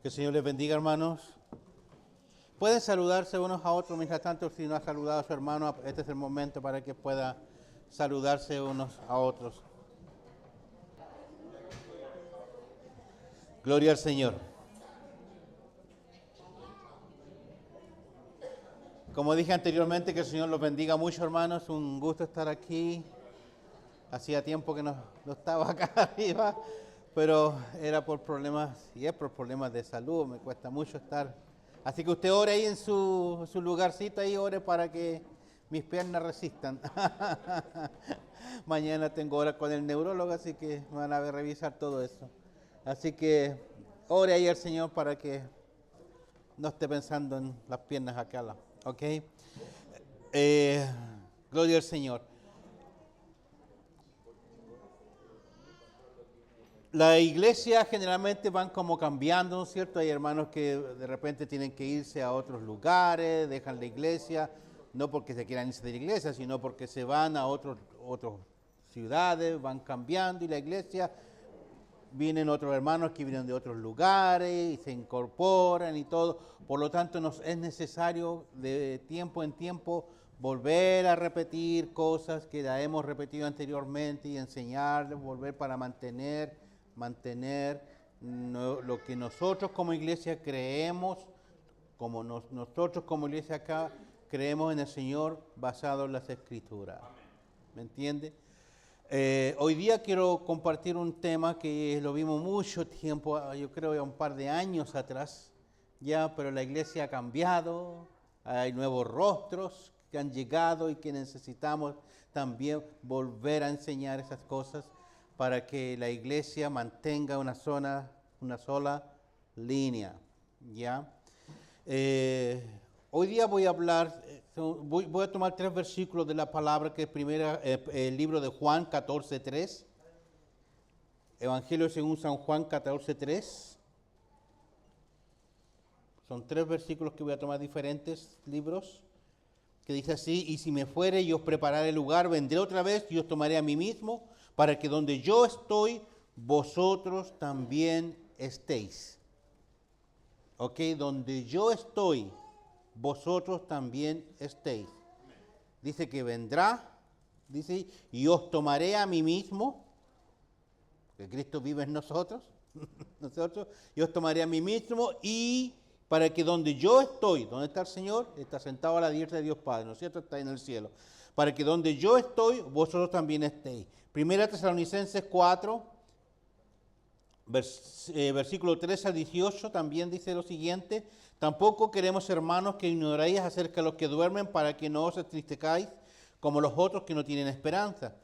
Que el Señor les bendiga, hermanos. Pueden saludarse unos a otros. Mientras tanto, si no ha saludado a su hermano, este es el momento para que pueda saludarse unos a otros. Gloria al Señor. Como dije anteriormente, que el Señor los bendiga mucho, hermanos. Un gusto estar aquí. Hacía tiempo que no estaba acá arriba, pero era por problemas, y es por problemas de salud. Me cuesta mucho estar. Así que usted ore ahí en su lugarcito, ahí ore para que mis piernas resistan. Mañana tengo hora con el neurólogo, así que me van a revisar todo eso. Así que ore ahí al Señor para que no esté pensando en las piernas acá, ¿ok? Gloria al Señor. La iglesia generalmente van como cambiando, ¿no es cierto? Hay hermanos que de repente tienen que irse a otros lugares, dejan la iglesia, no porque se quieran irse de la iglesia, sino porque se van a otras ciudades, van cambiando y la iglesia, vienen otros hermanos que vienen de otros lugares y se incorporan y todo. Por lo tanto, nos es necesario de tiempo en tiempo volver a repetir cosas que ya hemos repetido anteriormente y enseñarles, volver para mantener lo que nosotros como iglesia creemos, como nosotros como iglesia acá creemos en el Señor basado en las Escrituras. ¿Me entiende? Hoy día quiero compartir un tema que lo vimos mucho tiempo, yo creo ya un par de años atrás, ya, pero la iglesia ha cambiado, hay nuevos rostros que han llegado y que necesitamos también volver a enseñar esas cosas para que la iglesia mantenga una sola línea, ¿ya? Hoy día voy a hablar, voy a tomar 3 versículos de la palabra, que es el libro de Juan 14:3, Evangelio según San Juan 14:3. Son 3 versículos que voy a tomar, diferentes libros, que dice así: y si me fuere y os prepararé lugar, vendré otra vez y os tomaré a mí mismo, para que donde yo estoy, vosotros también estéis. Ok, donde yo estoy, vosotros también estéis. Dice que vendrá, dice, y os tomaré a mí mismo, que Cristo vive en nosotros, y os tomaré a mí mismo, y para que donde yo estoy, donde está el Señor, está sentado a la diestra de Dios Padre, ¿no es cierto? Está en el cielo. Para que donde yo estoy, vosotros también estéis. Primera Tesalonicenses 4, versículo 13 al 18, también dice lo siguiente: tampoco queremos, hermanos, que ignoréis acerca de los que duermen, para que no os entristezcáis como los otros que no tienen esperanza.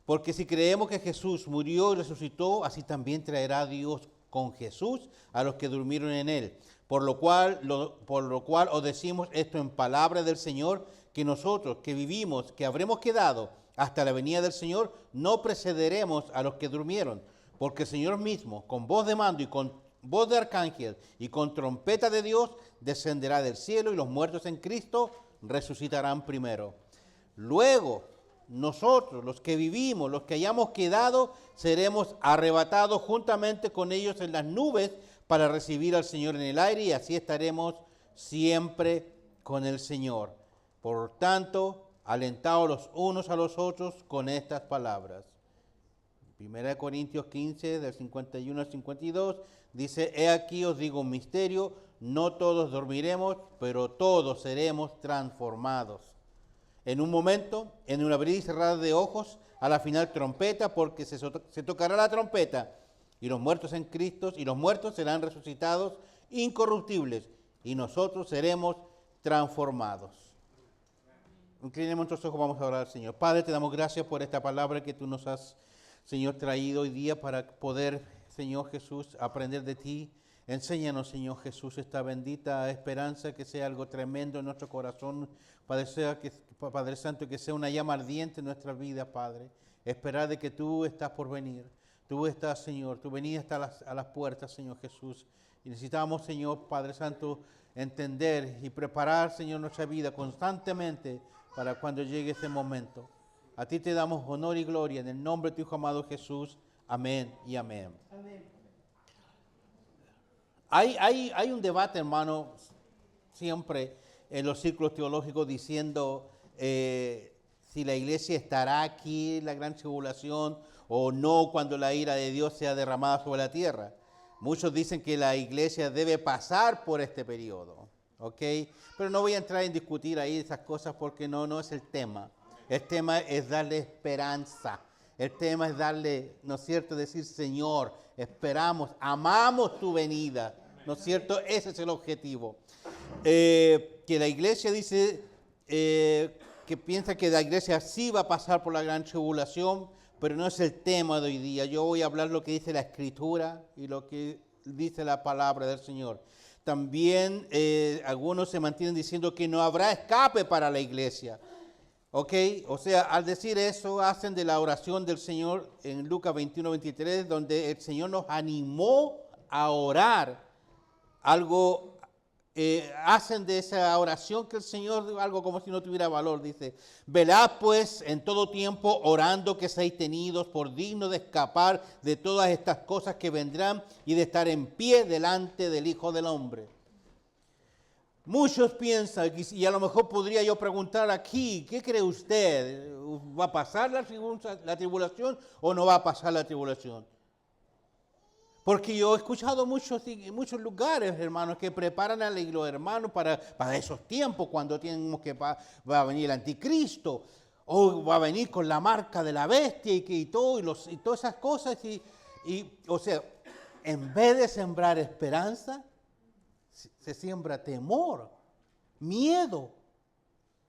Porque si creemos que Jesús murió y resucitó, así también traerá Dios con Jesús a los que durmieron en él. Por lo cual os decimos esto en palabra del Señor, que nosotros que vivimos, que habremos quedado hasta la venida del Señor, no precederemos a los que durmieron. Porque el Señor mismo, con voz de mando y con voz de arcángel y con trompeta de Dios, descenderá del cielo, y los muertos en Cristo resucitarán primero. Luego, nosotros, los que vivimos, los que hayamos quedado, seremos arrebatados juntamente con ellos en las nubes para recibir al Señor en el aire, y así estaremos siempre con el Señor. Por tanto, alentaos los unos a los otros con estas palabras. 1 Corintios 15, del 51 al 52, dice: he aquí os digo un misterio, no todos dormiremos, pero todos seremos transformados. En un momento, en un abrir y cerrar de ojos, a la final trompeta, porque se tocará la trompeta, y los muertos en Cristo, y los muertos serán resucitados incorruptibles, y nosotros seremos transformados. Inclinemos nuestros ojos, vamos a orar al Señor. Padre, te damos gracias por esta palabra que tú nos has, Señor, traído hoy día para poder, Señor Jesús, aprender de ti. Enséñanos, Señor Jesús, esta bendita esperanza, que sea algo tremendo en nuestro corazón. Padre Santo, que sea una llama ardiente en nuestra vida, Padre. Esperar de que tú estás por venir. Tú estás, Señor, tu venida está a las puertas, Señor Jesús. Y necesitamos, Señor, Padre Santo, entender y preparar, Señor, nuestra vida constantemente para cuando llegue ese momento. A ti te damos honor y gloria en el nombre de tu Hijo amado Jesús. Amén y amén. Amén. Hay un debate, hermano, siempre en los círculos teológicos diciendo si la iglesia estará aquí en la gran tribulación o no cuando la ira de Dios sea derramada sobre la tierra. Muchos dicen que la iglesia debe pasar por este periodo, ¿ok? Pero no voy a entrar en discutir ahí esas cosas porque no es el tema. El tema es darle esperanza. El tema es darle, ¿no es cierto?, decir, Señor, esperamos, amamos tu venida, ¿no es cierto? Ese es el objetivo. Que la iglesia dice, que piensa que la iglesia sí va a pasar por la gran tribulación, pero no es el tema de hoy día. Yo voy a hablar lo que dice la Escritura y lo que dice la palabra del Señor. También algunos se mantienen diciendo que no habrá escape para la iglesia. ¿Ok? O sea, al decir eso, hacen de la oración del Señor en Lucas 21-23, donde el Señor nos animó a orar. Hacen de esa oración que el Señor, algo como si no tuviera valor, dice, velad pues en todo tiempo orando que seáis tenidos por dignos de escapar de todas estas cosas que vendrán y de estar en pie delante del Hijo del Hombre. Muchos piensan, y a lo mejor podría yo preguntar aquí, ¿qué cree usted? ¿Va a pasar la tribulación o no va a pasar la tribulación? Porque yo he escuchado en muchos lugares, hermanos, que preparan a los hermanos para esos tiempos, cuando tenemos que va a venir el anticristo, o va a venir con la marca de la bestia y todas esas cosas. O sea, en vez de sembrar esperanza, se siembra temor, miedo.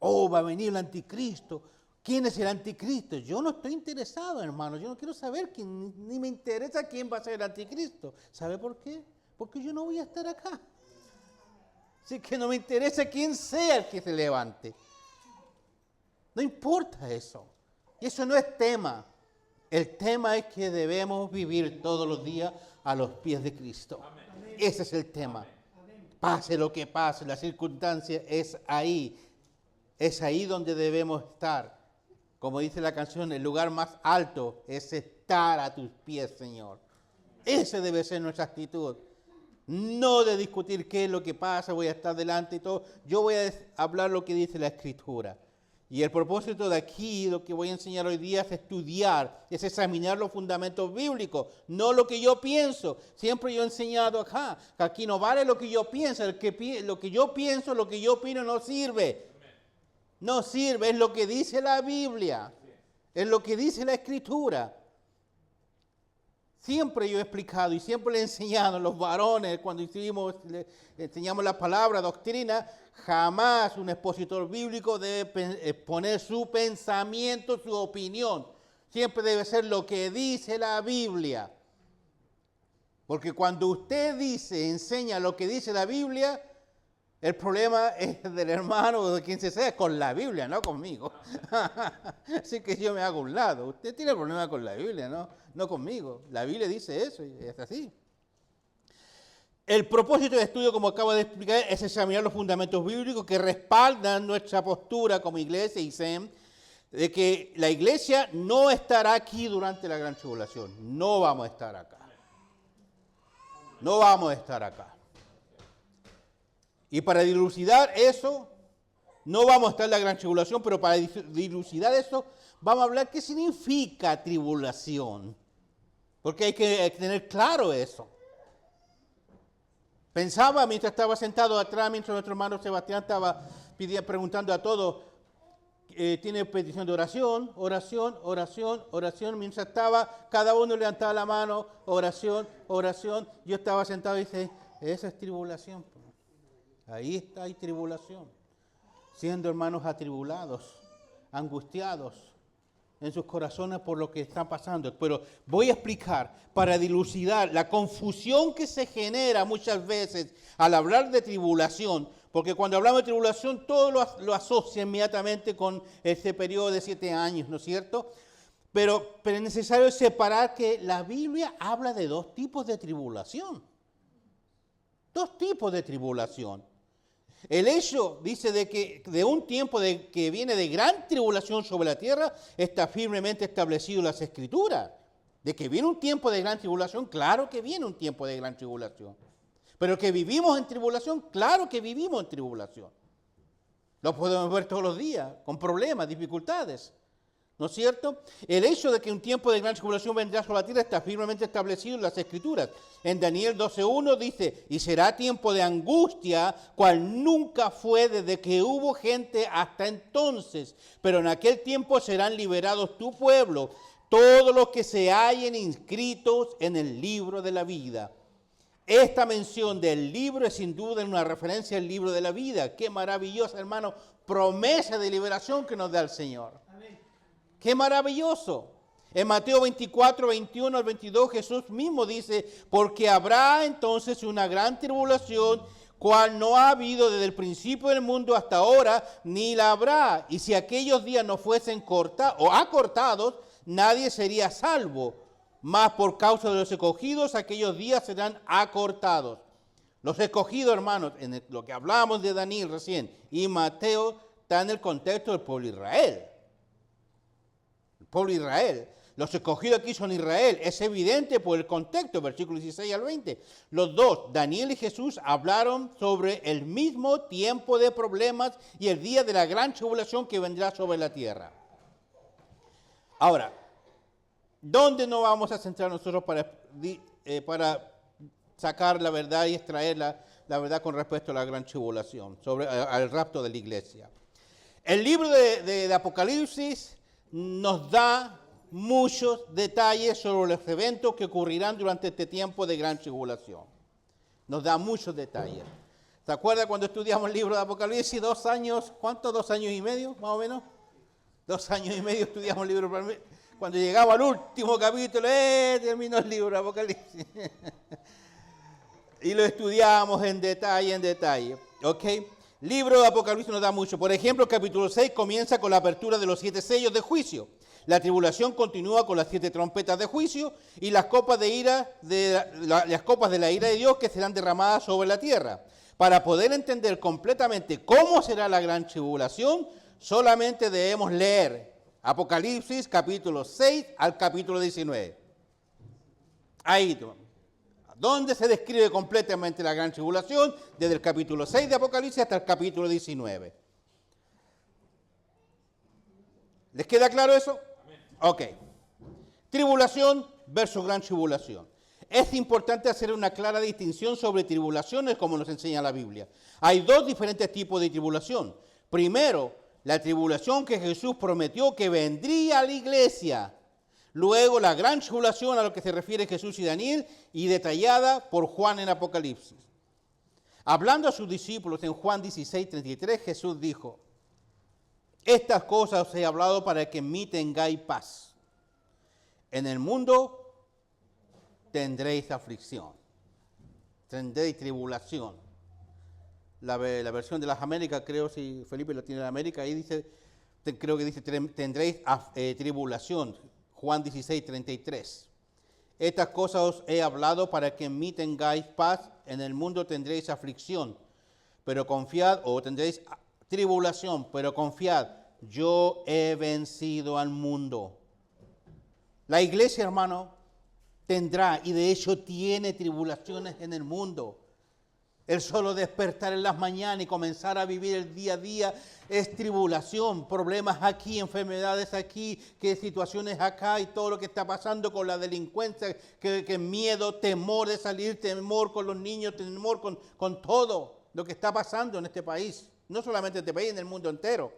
Oh, va a venir el anticristo. ¿Quién es el anticristo? Yo no estoy interesado, hermano. Yo no quiero saber quién, ni me interesa quién va a ser el anticristo. ¿Sabe por qué? Porque yo no voy a estar acá. Así que no me interesa quién sea el que se levante. No importa eso. Y eso no es tema. El tema es que debemos vivir todos los días a los pies de Cristo. Amén. Ese es el tema. Amén. Pase lo que pase, la circunstancia es ahí. Es ahí donde debemos estar. Como dice la canción, el lugar más alto es estar a tus pies, Señor. Esa debe ser nuestra actitud. No de discutir qué es lo que pasa, voy a estar delante y todo. Yo voy a hablar lo que dice la Escritura. Y el propósito de aquí, lo que voy a enseñar hoy día, es estudiar, es examinar los fundamentos bíblicos, no lo que yo pienso. Siempre yo he enseñado acá, que aquí no vale lo que yo pienso, lo que yo pienso, lo que yo opino no sirve. No sirve, es lo que dice la Biblia, es lo que dice la Escritura. Siempre yo he explicado y siempre le he enseñado a los varones, cuando enseñamos la palabra, doctrina, jamás un expositor bíblico debe exponer su pensamiento, su opinión. Siempre debe ser lo que dice la Biblia. Porque cuando usted enseña lo que dice la Biblia, el problema es del hermano o de quien sea con la Biblia, no conmigo. Así que yo me hago a un lado. Usted tiene problema con la Biblia, no conmigo. La Biblia dice eso y es así. El propósito de estudio, como acabo de explicar, es examinar los fundamentos bíblicos que respaldan nuestra postura como iglesia y SEM, de que la iglesia no estará aquí durante la gran tribulación. No vamos a estar acá. No vamos a estar acá. Y para dilucidar eso, no vamos a estar en la gran tribulación, pero para dilucidar eso, vamos a hablar qué significa tribulación. Porque hay que tener claro eso. Pensaba mientras estaba sentado atrás, mientras nuestro hermano Sebastián estaba preguntando a todos, tiene petición de oración, oración, oración, oración. Mientras estaba, cada uno levantaba la mano, oración, oración. Yo estaba sentado y dije, esa es tribulación. Ahí está, hay tribulación. Siendo hermanos atribulados, angustiados en sus corazones por lo que está pasando. Pero voy a explicar, para dilucidar la confusión que se genera muchas veces al hablar de tribulación, porque cuando hablamos de tribulación todo lo asocia inmediatamente con ese periodo de 7 años, ¿no es cierto? Pero es necesario separar que la Biblia habla de 2 tipos de tribulación. 2 tipos de tribulación. El hecho, dice, de que de un tiempo que viene de gran tribulación sobre la tierra, está firmemente establecido en las Escrituras. De que viene un tiempo de gran tribulación, claro que viene un tiempo de gran tribulación. Pero que vivimos en tribulación, claro que vivimos en tribulación. Lo podemos ver todos los días, con problemas, dificultades. ¿No es cierto? El hecho de que un tiempo de gran tribulación vendrá sobre la tierra está firmemente establecido en las Escrituras. En Daniel 12:1 dice, y será tiempo de angustia, cual nunca fue desde que hubo gente hasta entonces. Pero en aquel tiempo serán liberados tu pueblo, todos los que se hallen inscritos en el libro de la vida. Esta mención del libro es sin duda una referencia al libro de la vida. Qué maravillosa, hermano, promesa de liberación que nos da el Señor. ¡Qué maravilloso! En Mateo 24, 21 al 22, Jesús mismo dice, porque habrá entonces una gran tribulación, cual no ha habido desde el principio del mundo hasta ahora, ni la habrá. Y si aquellos días no fuesen acortados, nadie sería salvo. Mas por causa de los escogidos, aquellos días serán acortados. Los escogidos, hermanos, en lo que hablábamos de Daniel recién, y Mateo, está en el contexto del pueblo de Israel. Pueblo de Israel. Los escogidos aquí son Israel. Es evidente por el contexto, versículos 16 al 20. Los dos, Daniel y Jesús, hablaron sobre el mismo tiempo de problemas y el día de la gran tribulación que vendrá sobre la tierra. Ahora, ¿dónde nos vamos a centrar nosotros para sacar la verdad y extraer la verdad con respecto a la gran tribulación, al rapto de la iglesia? El libro de Apocalipsis nos da muchos detalles sobre los eventos que ocurrirán durante este tiempo de gran tribulación. Nos da muchos detalles. ¿Se acuerda cuando estudiamos el libro de Apocalipsis? 2 años, ¿cuánto? 2 años y medio, más o menos. 2 años y medio estudiamos el libro. Cuando llegaba al último capítulo, terminó el libro de Apocalipsis. Y lo estudiamos en detalle, ¿ok? Libro de Apocalipsis nos da mucho. Por ejemplo, el capítulo 6 comienza con la apertura de los 7 sellos de juicio. La tribulación continúa con las 7 trompetas de juicio y las copas las copas de la ira de Dios que serán derramadas sobre la tierra. Para poder entender completamente cómo será la gran tribulación, solamente debemos leer Apocalipsis capítulo 6 al capítulo 19. Ahí, donde se describe completamente la gran tribulación, desde el capítulo 6 de Apocalipsis hasta el capítulo 19. ¿Les queda claro eso? Ok. Tribulación versus gran tribulación. Es importante hacer una clara distinción sobre tribulaciones, como nos enseña la Biblia. Hay 2 diferentes tipos de tribulación. Primero, la tribulación que Jesús prometió que vendría a la iglesia. Luego, la gran tribulación a lo que se refiere Jesús y Daniel, y detallada por Juan en Apocalipsis. Hablando a sus discípulos en Juan 16, 33, Jesús dijo, estas cosas os he hablado para que en mí tengáis paz. En el mundo tendréis aflicción, tendréis tribulación. La versión de las Américas, creo, si Felipe lo tiene en América, ahí dice, creo que dice, tendréis tribulación. Juan 16, 33. Estas cosas os he hablado para que en mí tengáis paz. En el mundo tendréis aflicción, pero confiad, o tendréis tribulación, pero confiad, yo he vencido al mundo. La iglesia, hermano, tendrá, y de hecho tiene tribulaciones en el mundo. El solo despertar en las mañanas y comenzar a vivir el día a día es tribulación, problemas aquí, enfermedades aquí, que situaciones acá y todo lo que está pasando con la delincuencia, que miedo, temor de salir, temor con los niños, temor con todo lo que está pasando en este país. No solamente en este país, en el mundo entero.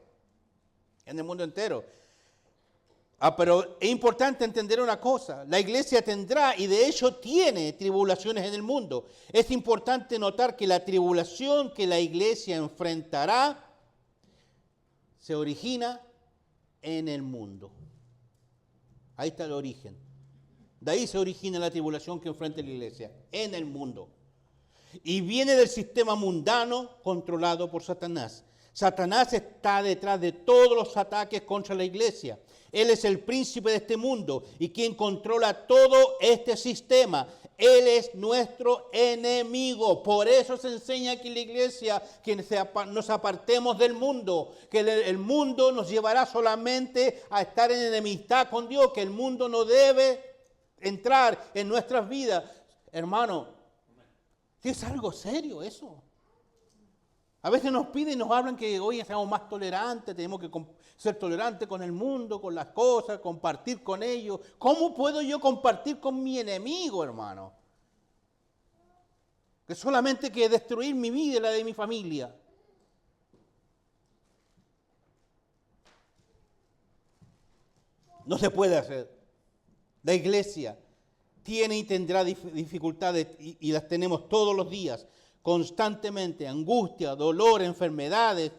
En el mundo entero. Pero es importante entender una cosa, la iglesia tendrá y de hecho tiene tribulaciones en el mundo. Es importante notar que la tribulación que la iglesia enfrentará se origina en el mundo. Ahí está el origen. De ahí se origina la tribulación que enfrenta la iglesia, en el mundo. Y viene del sistema mundano controlado por Satanás. Satanás está detrás de todos los ataques contra la iglesia. Él es el príncipe de este mundo y quien controla todo este sistema. Él es nuestro enemigo. Por eso se enseña aquí en la iglesia que nos apartemos del mundo, que el mundo nos llevará solamente a estar en enemistad con Dios, que el mundo no debe entrar en nuestras vidas. Hermano, Que es algo serio eso. A veces nos piden y nos hablan que hoy seamos más tolerantes, tenemos que ser tolerantes con el mundo, con las cosas, compartir con ellos. ¿Cómo puedo yo compartir con mi enemigo, hermano? Que solamente que destruir mi vida y la de mi familia. No se puede hacer. La iglesia tiene y tendrá dificultades y las tenemos todos los días, constantemente, angustia, dolor, enfermedades,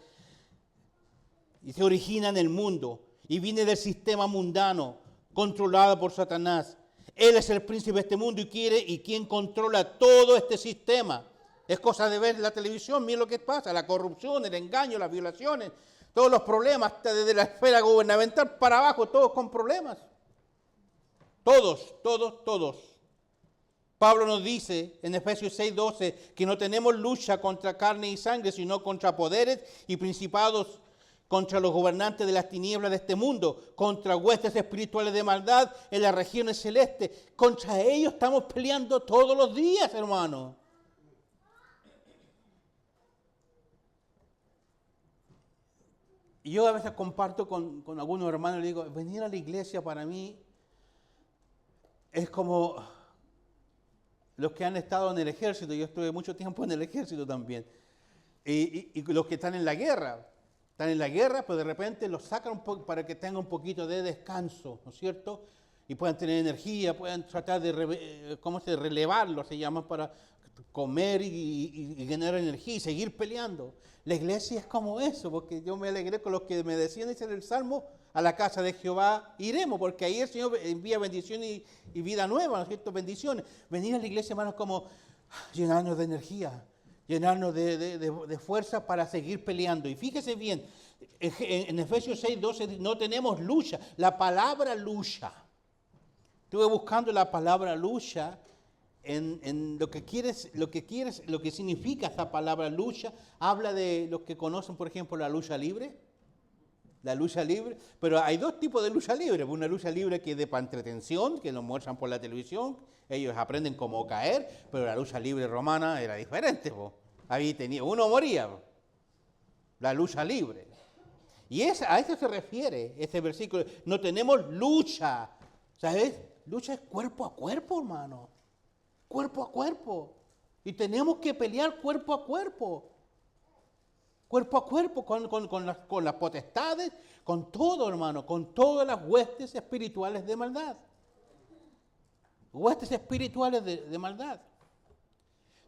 y se origina en el mundo y viene del sistema mundano, controlado por Satanás. Él es el príncipe de este mundo y quien controla todo este sistema. Es cosa de ver la televisión, mira lo que pasa, la corrupción, el engaño, las violaciones, todos los problemas, hasta desde la esfera gubernamental para abajo, todos con problemas. Todos. Pablo nos dice en Efesios 6:12 que no tenemos lucha contra carne y sangre, sino contra poderes y principados, contra los gobernantes de las tinieblas de este mundo, contra huestes espirituales de maldad en las regiones celestes. Contra ellos estamos peleando todos los días, hermano. Y yo a veces comparto con algunos hermanos y les digo, venir a la iglesia para mí es como los que han estado en el ejército. Yo estuve mucho tiempo en el ejército también. Y los que están en la guerra. Están en la guerra, pero de repente los sacan un poco para que tengan un poquito de descanso, ¿no es cierto? Y puedan tener energía, puedan tratar de relevarlo, se llama, para comer y ganar energía y seguir peleando. La iglesia es como eso, porque yo me alegré con los que me decían, dice el Salmo, a la casa de Jehová iremos, porque ahí el Señor envía bendición y vida nueva, ¿no es cierto? Bendiciones. Venir a la iglesia, hermanos, como llenarnos de energía, llenarnos de fuerza para seguir peleando. Y fíjese bien, en Efesios 6:12 no tenemos lucha. La palabra lucha, estuve buscando la palabra lucha en lo que significa esa palabra lucha. Habla de los que conocen, por ejemplo, la lucha libre. La lucha libre, pero hay dos tipos de lucha libre. Una lucha libre que es de para entretención, que nos muestran por la televisión, ellos aprenden cómo caer, pero la lucha libre romana era diferente. Ahí uno moría. La lucha libre. Y a eso se refiere ese versículo. No tenemos lucha. ¿Sabes? Lucha es cuerpo a cuerpo, hermano. Cuerpo a cuerpo. Y tenemos que pelear cuerpo a cuerpo. Cuerpo a cuerpo, con las potestades, con todo, hermano, con todas las huestes espirituales de maldad. Huestes espirituales de maldad.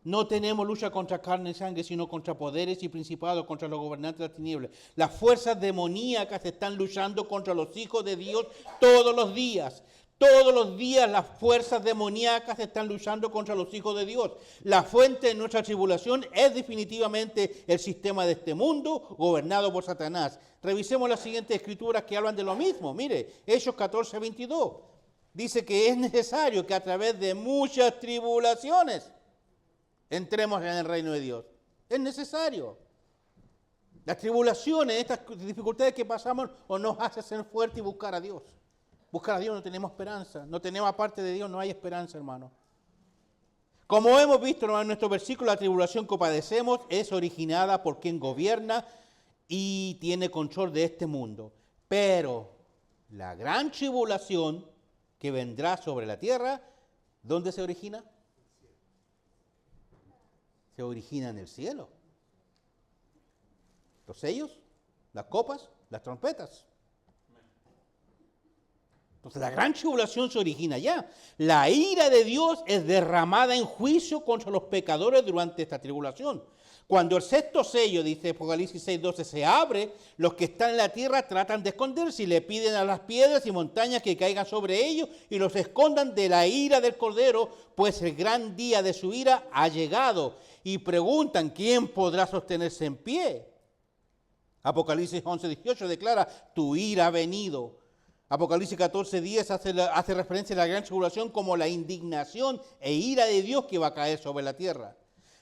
No tenemos lucha contra carne y sangre, sino contra poderes y principados, contra los gobernantes de las tinieblas. Las fuerzas demoníacas están luchando contra los hijos de Dios todos los días. Todos los días las fuerzas demoníacas están luchando contra los hijos de Dios. La fuente de nuestra tribulación es definitivamente el sistema de este mundo gobernado por Satanás. Revisemos las siguientes escrituras que hablan de lo mismo. Mire, Hechos 14:22. Dice que es necesario que a través de muchas tribulaciones entremos en el reino de Dios. Es necesario. Las tribulaciones, estas dificultades que pasamos, nos hacen ser fuertes y buscar a Dios. Buscar a Dios no tenemos esperanza. No tenemos, aparte de Dios, no hay esperanza, hermano. Como hemos visto, hermano, en nuestro versículo, la tribulación que padecemos es originada por quien gobierna y tiene control de este mundo. Pero la gran tribulación que vendrá sobre la tierra, ¿dónde se origina? Se origina en el cielo. Los sellos, las copas, las trompetas. Entonces la gran tribulación se origina allá. La ira de Dios es derramada en juicio contra los pecadores durante esta tribulación. Cuando el sexto sello, dice Apocalipsis 6:12, se abre, los que están en la tierra tratan de esconderse y le piden a las piedras y montañas que caigan sobre ellos y los escondan de la ira del Cordero, pues el gran día de su ira ha llegado. Y preguntan, ¿quién podrá sostenerse en pie? Apocalipsis 11:18 declara, tu ira ha venido. Apocalipsis 14:10 hace referencia a la gran tribulación como la indignación e ira de Dios que va a caer sobre la tierra.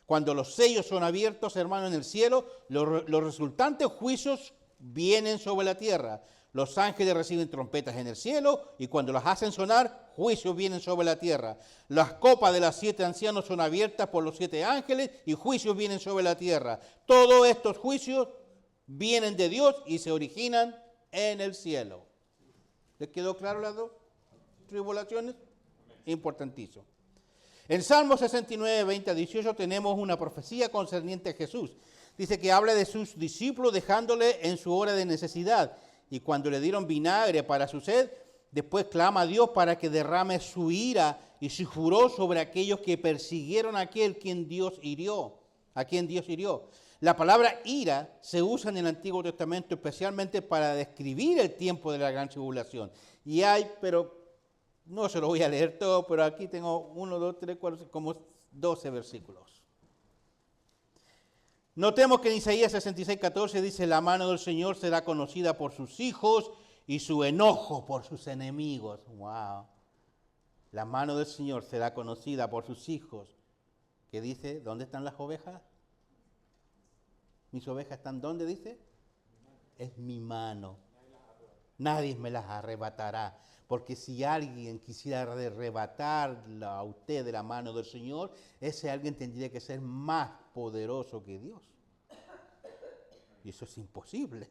Cuando los sellos son abiertos, hermano, en el cielo, los resultantes juicios vienen sobre la tierra. Los ángeles reciben trompetas en el cielo y cuando las hacen sonar, juicios vienen sobre la tierra. Las copas de los 7 ancianos son abiertas por los 7 ángeles y juicios vienen sobre la tierra. Todos estos juicios vienen de Dios y se originan en el cielo. ¿Les quedó claro las dos tribulaciones? Importantísimo. En Salmo 69, 20 a 18 tenemos una profecía concerniente a Jesús. Dice que habla de sus discípulos dejándole en su hora de necesidad. Y cuando le dieron vinagre para su sed, después clama a Dios para que derrame su ira y su furor sobre aquellos que persiguieron a aquel quien Dios hirió. A quien Dios hirió. La palabra ira se usa en el Antiguo Testamento especialmente para describir el tiempo de la gran tribulación. Y hay, pero no se lo voy a leer todo, pero aquí tengo 1, 2, 3, 4, como 12 versículos. Notemos que en Isaías 66, 14 dice, la mano del Señor será conocida por sus hijos y su enojo por sus enemigos. ¡Wow! La mano del Señor será conocida por sus hijos. ¿Qué dice? ¿Dónde están las ovejas? ¿Mis ovejas están dónde, dice? Es mi mano. Nadie me las arrebatará. Porque si alguien quisiera arrebatarla a usted de la mano del Señor, ese alguien tendría que ser más poderoso que Dios. Y eso es imposible.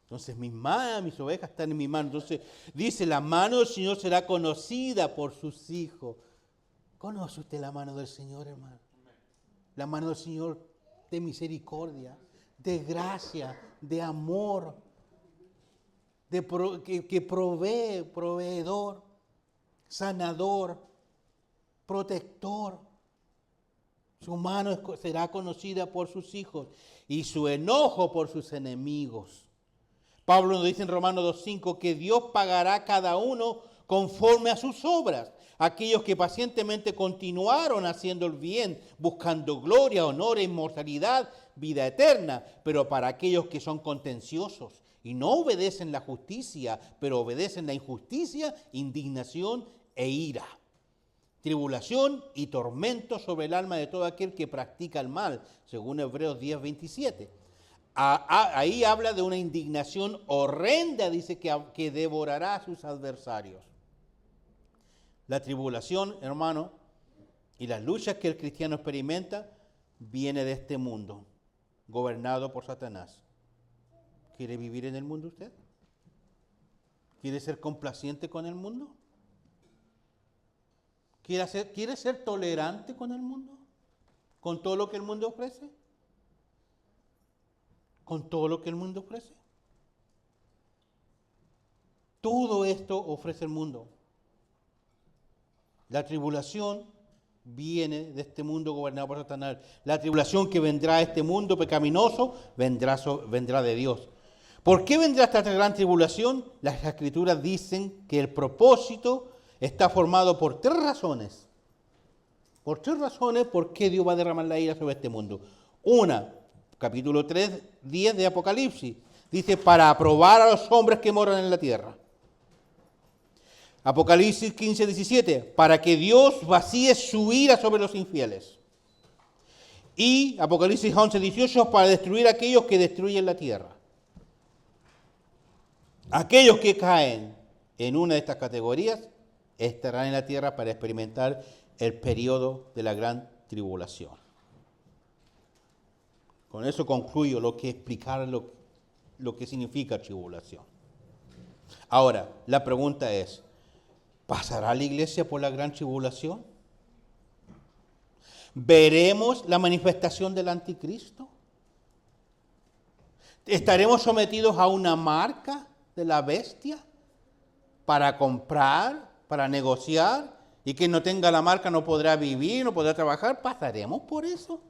Entonces mis ovejas están en mi mano. Entonces dice, la mano del Señor será conocida por sus hijos. ¿Conoce usted la mano del Señor, hermano? La mano del Señor de misericordia, de gracia, de amor, que provee, proveedor, sanador, protector. Su mano será conocida por sus hijos y su enojo por sus enemigos. Pablo nos dice en Romanos 2:5 que Dios pagará a cada uno conforme a sus obras. Aquellos que pacientemente continuaron haciendo el bien, buscando gloria, honor e inmortalidad, vida eterna. Pero para aquellos que son contenciosos y no obedecen la justicia, pero obedecen la injusticia, indignación e ira. Tribulación y tormento sobre el alma de todo aquel que practica el mal, según Hebreos 10:27. Ahí habla de una indignación horrenda, dice que devorará a sus adversarios. La tribulación, hermano, y las luchas que el cristiano experimenta, viene de este mundo, gobernado por Satanás. ¿Quiere vivir en el mundo usted? ¿Quiere ser complaciente con el mundo? ¿Quiere ser tolerante con el mundo? ¿Con todo lo que el mundo ofrece? ¿Con todo lo que el mundo ofrece? Todo esto ofrece el mundo. La tribulación viene de este mundo gobernado por Satanás. La tribulación que vendrá a este mundo pecaminoso vendrá de Dios. ¿Por qué vendrá esta gran tribulación? Las Escrituras dicen que el propósito está formado por 3 razones. Por 3 razones por qué Dios va a derramar la ira sobre este mundo. Una, capítulo 3, 10 de Apocalipsis, dice, para aprobar a los hombres que moran en la tierra. Apocalipsis 15, 17, para que Dios vacíe su ira sobre los infieles. Y Apocalipsis 11, 18, para destruir a aquellos que destruyen la tierra. Aquellos que caen en una de estas categorías estarán en la tierra para experimentar el periodo de la gran tribulación. Con eso concluyo explicar lo que significa tribulación. Ahora, la pregunta es, ¿pasará la iglesia por la gran tribulación? ¿Veremos la manifestación del anticristo? ¿Estaremos sometidos a una marca de la bestia para comprar, para negociar? Y quien no tenga la marca no podrá vivir, no podrá trabajar. ¿Pasaremos por eso?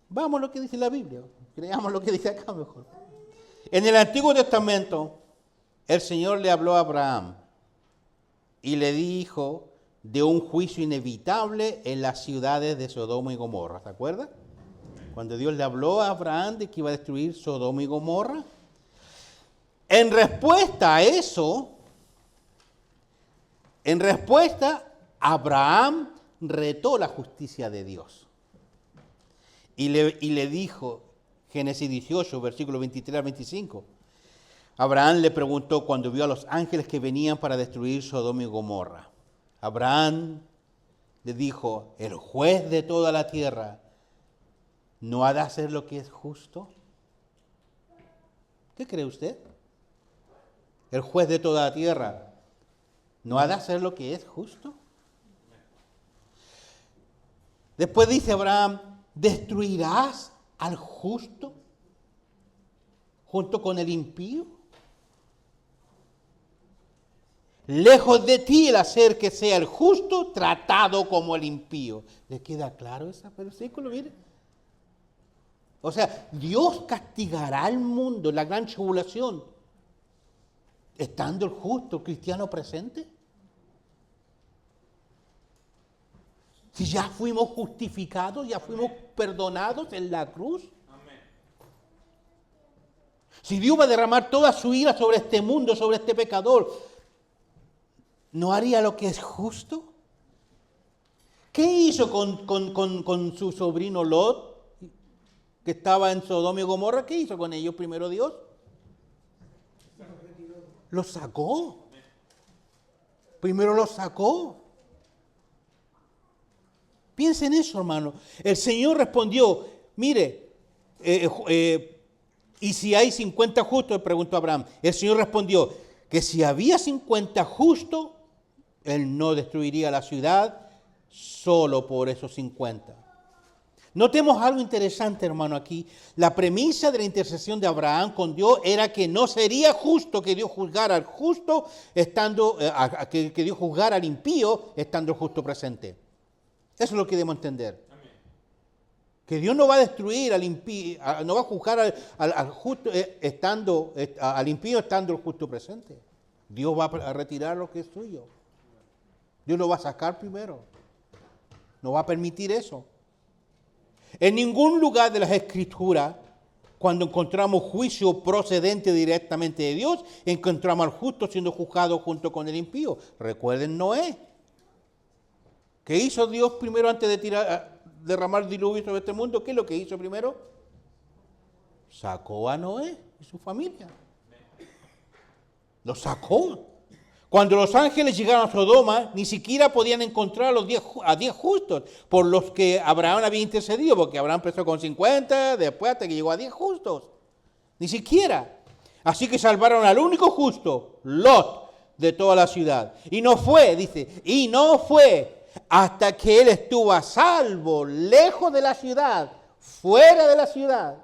Vamos a lo que dice la Biblia. Creamos lo que dice acá mejor. En el Antiguo Testamento, el Señor le habló a Abraham y le dijo de un juicio inevitable en las ciudades de Sodoma y Gomorra. ¿Se acuerda? Cuando Dios le habló a Abraham de que iba a destruir Sodoma y Gomorra. En respuesta a eso, Abraham retó la justicia de Dios. Y le dijo, Génesis 18, versículos 23 al 25. Abraham le preguntó cuando vio a los ángeles que venían para destruir Sodoma y Gomorra. Abraham le dijo, el juez de toda la tierra, ¿no ha de hacer lo que es justo? ¿Qué cree usted? El juez de toda la tierra, ¿no ha de hacer lo que es justo? Después dice Abraham, ¿destruirás al justo junto con el impío? Lejos de ti el hacer que sea el justo tratado como el impío. ¿Le queda claro ese versículo? Mire. O sea, Dios castigará al mundo en la gran tribulación, estando el justo, el cristiano presente. Si ya fuimos justificados, ya fuimos perdonados en la cruz. Amén. Si Dios va a derramar toda su ira sobre este mundo, sobre este pecador, ¿no haría lo que es justo? ¿Qué hizo con su sobrino Lot, que estaba en Sodoma y Gomorra? ¿Qué hizo con ellos primero Dios? Los sacó. Primero los sacó. Piensen en eso, hermano. El Señor respondió, mire, y si hay 50 justos, preguntó Abraham. El Señor respondió que si había 50 justos, Él no destruiría la ciudad solo por esos 50. Notemos algo interesante, hermano, aquí. La premisa de la intercesión de Abraham con Dios era que no sería justo que Dios juzgara al justo estando, que Dios juzgara al impío estando el justo presente. Eso es lo que debemos entender. Amén. Que Dios no va a destruir al impío, no va a juzgar al justo estando, al impío estando el justo presente. Dios va a retirar lo que es suyo. Dios lo va a sacar primero. No va a permitir eso. En ningún lugar de las Escrituras, cuando encontramos juicio procedente directamente de Dios, encontramos al justo siendo juzgado junto con el impío. Recuerden Noé. ¿Qué hizo Dios primero antes de derramar diluvio sobre este mundo? ¿Qué es lo que hizo primero? Sacó a Noé y su familia. Lo sacó. Cuando los ángeles llegaron a Sodoma, ni siquiera podían encontrar a 10 justos, por los que Abraham había intercedido, porque Abraham empezó con 50, después hasta que llegó a 10 justos. Ni siquiera. Así que salvaron al único justo, Lot, de toda la ciudad. Y no fue hasta que él estuvo a salvo, lejos de la ciudad, fuera de la ciudad,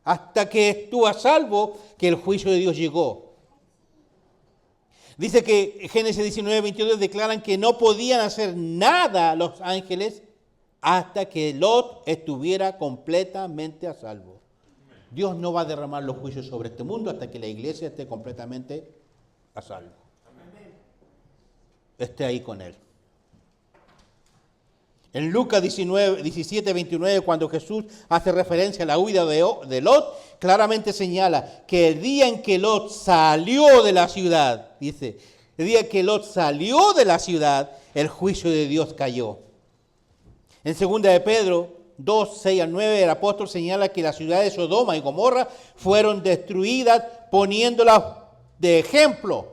hasta que estuvo a salvo, que el juicio de Dios llegó. Dice que Génesis 19, 22 declaran que no podían hacer nada los ángeles hasta que Lot estuviera completamente a salvo. Dios no va a derramar los juicios sobre este mundo hasta que la iglesia esté completamente a salvo. Esté ahí con él. En Lucas 17, 29, cuando Jesús hace referencia a la huida de Lot, claramente señala que el día en que Lot salió de la ciudad, dice, el día que Lot salió de la ciudad, el juicio de Dios cayó. En 2 de Pedro 2, 6 al 9, el apóstol señala que las ciudades de Sodoma y Gomorra fueron destruidas poniéndolas de ejemplo.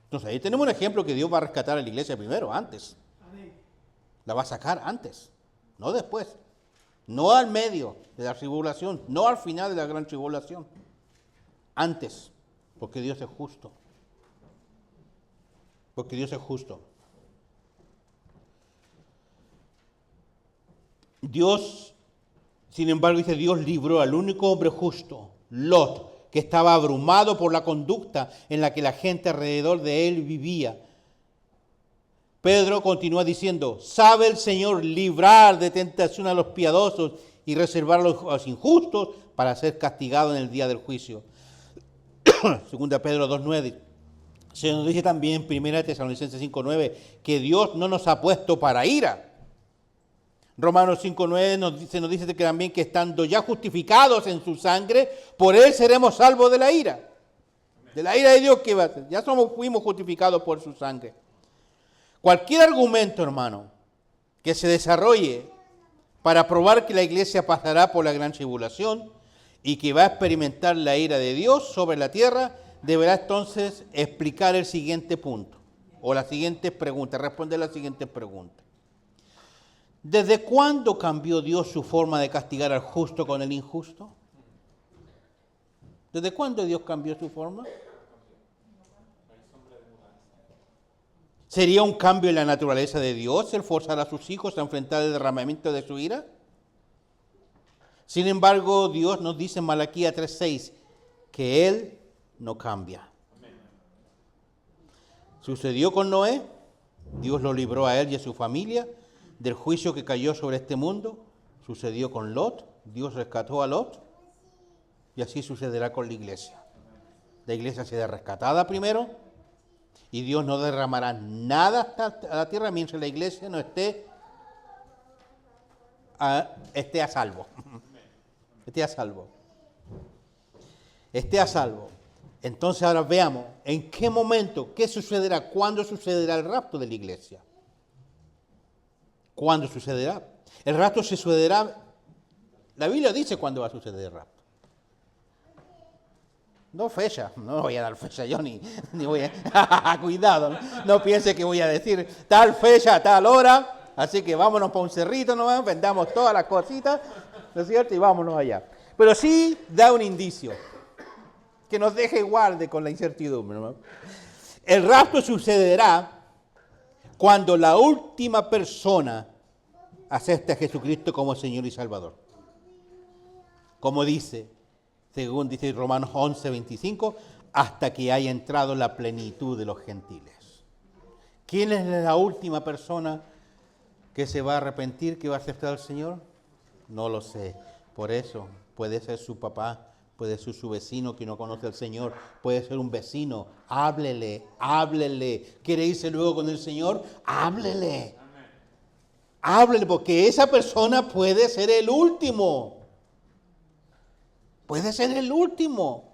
Entonces ahí tenemos un ejemplo que Dios va a rescatar a la iglesia primero, antes. La va a sacar antes, no después. No al medio de la tribulación, no al final de la gran tribulación. Antes, porque Dios es justo. Porque Dios es justo. Dios, sin embargo, dice, Dios libró al único hombre justo, Lot, que estaba abrumado por la conducta en la que la gente alrededor de él vivía. Pedro continúa diciendo, ¿sabe el Señor librar de tentación a los piadosos y reservar a los injustos para ser castigados en el día del juicio? 2 Pedro 2.9. Se nos dice también en 1 Tesalonicenses 5.9 que Dios no nos ha puesto para ira. Romanos 5.9 se nos dice que también que estando ya justificados en su sangre, por él seremos salvos de la ira. De la ira de Dios que va a ser. Ya fuimos justificados por su sangre. Cualquier argumento, hermano, que se desarrolle para probar que la iglesia pasará por la gran tribulación y que va a experimentar la ira de Dios sobre la tierra, deberá entonces explicar el siguiente punto, o la siguiente pregunta, responder la siguiente pregunta. ¿Desde cuándo cambió Dios su forma de castigar al justo con el injusto? ¿Desde cuándo Dios cambió su forma? ¿Sería un cambio en la naturaleza de Dios el forzar a sus hijos a enfrentar el derramamiento de su ira? Sin embargo, Dios nos dice en Malaquías 3:6 que Él no cambia. Sucedió con Noé, Dios lo libró a él y a su familia del juicio que cayó sobre este mundo. Sucedió con Lot, Dios rescató a Lot, y así sucederá con la iglesia. La iglesia será rescatada primero, y Dios no derramará nada hasta la tierra mientras la iglesia no esté a salvo. Esté a salvo. Esté a salvo. Entonces ahora veamos en qué momento, qué sucederá, cuándo sucederá el rapto de la iglesia. ¿Cuándo sucederá? El rapto sucederá, la Biblia dice cuándo va a suceder el rapto. No fecha, no voy a dar fecha yo ni voy a... Cuidado, no piense que voy a decir tal fecha, tal hora, así que vámonos para un cerrito nomás, vendamos todas las cositas, ¿no es cierto? Y vámonos allá. Pero sí da un indicio que nos deja igual con la incertidumbre, ¿no? El rapto sucederá cuando la última persona acepte a Jesucristo como Señor y Salvador. Como dice, según dice Romanos 11:25, hasta que haya entrado la plenitud de los gentiles. ¿Quién es la última persona que se va a arrepentir, que va a aceptar al Señor? No lo sé. Por eso puede ser su papá, puede ser su vecino que no conoce al Señor, puede ser un vecino. Háblele. ¿Quiere irse luego con el Señor? Háblele. Háblele, porque esa persona puede ser el último. Puede ser el último.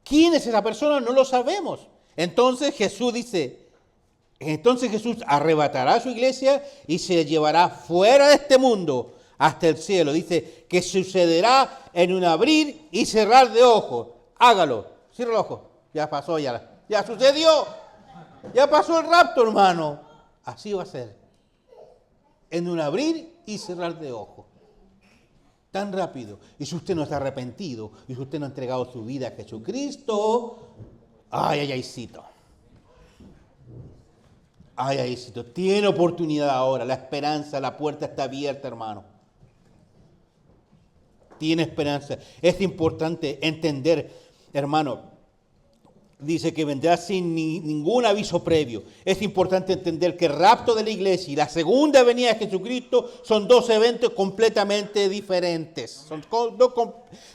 ¿Quién es esa persona? No lo sabemos. Entonces Jesús arrebatará a su iglesia y se llevará fuera de este mundo hasta el cielo. Dice que sucederá en un abrir y cerrar de ojos. Hágalo. Cierra los ojos. Ya pasó, ya sucedió. Ya pasó el rapto, hermano. Así va a ser. En un abrir y cerrar de ojos. Tan rápido. Y si usted no está arrepentido, y si usted no ha entregado su vida a Jesucristo, aycito. Tiene oportunidad ahora. La esperanza, la puerta está abierta, hermano. Tiene esperanza. Es importante entender, hermano. Dice que vendrá sin ningún aviso previo. Es importante entender que el rapto de la iglesia y la segunda venida de Jesucristo son dos eventos completamente diferentes. Son dos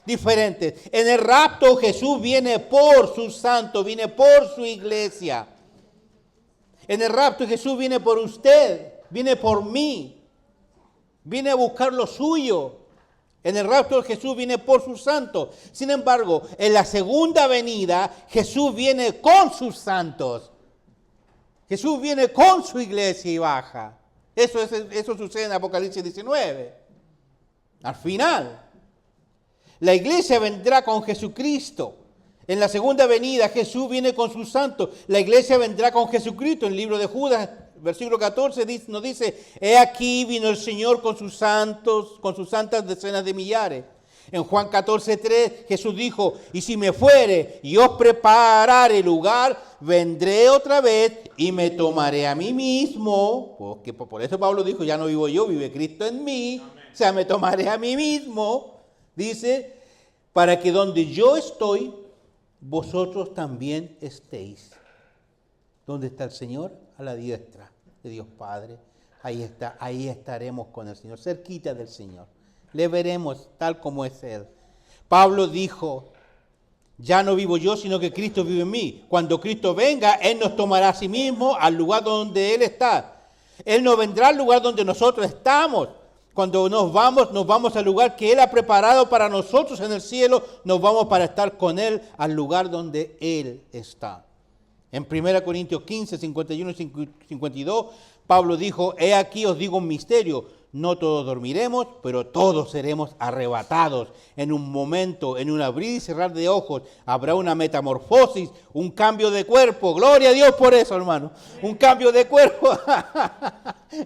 diferentes. En el rapto Jesús viene por sus santos, viene por su iglesia. En el rapto Jesús viene por usted, viene por mí. Viene a buscar lo suyo. En el rapto Jesús viene por sus santos. Sin embargo, en la segunda venida, Jesús viene con sus santos. Jesús viene con su iglesia y baja. Eso sucede en Apocalipsis 19. Al final, la iglesia vendrá con Jesucristo. En la segunda venida, Jesús viene con sus santos. La iglesia vendrá con Jesucristo. En el libro de Judas, versículo 14 nos dice, he aquí vino el Señor con sus santos, con sus santas decenas de millares. En Juan 14:3 Jesús dijo, y si me fuere y os preparare lugar, vendré otra vez y me tomaré a mí mismo. Porque por eso Pablo dijo, ya no vivo yo, vive Cristo en mí. Amén. O sea, me tomaré a mí mismo. Dice, para que donde yo estoy, vosotros también estéis. ¿Dónde está el Señor? A la diestra de Dios Padre. Ahí está, ahí estaremos con el Señor, cerquita del Señor. Le veremos tal como es Él. Pablo dijo, ya no vivo yo, sino que Cristo vive en mí. Cuando Cristo venga, Él nos tomará a sí mismo al lugar donde Él está. Él no vendrá al lugar donde nosotros estamos. Cuando nos vamos al lugar que Él ha preparado para nosotros en el cielo, nos vamos para estar con Él al lugar donde Él está. En 1 Corintios 15, 51 y 52, Pablo dijo, he aquí os digo un misterio. No todos dormiremos, pero todos seremos arrebatados. En un momento, en un abrir y cerrar de ojos, habrá una metamorfosis, un cambio de cuerpo. Gloria a Dios por eso, hermano. Un cambio de cuerpo.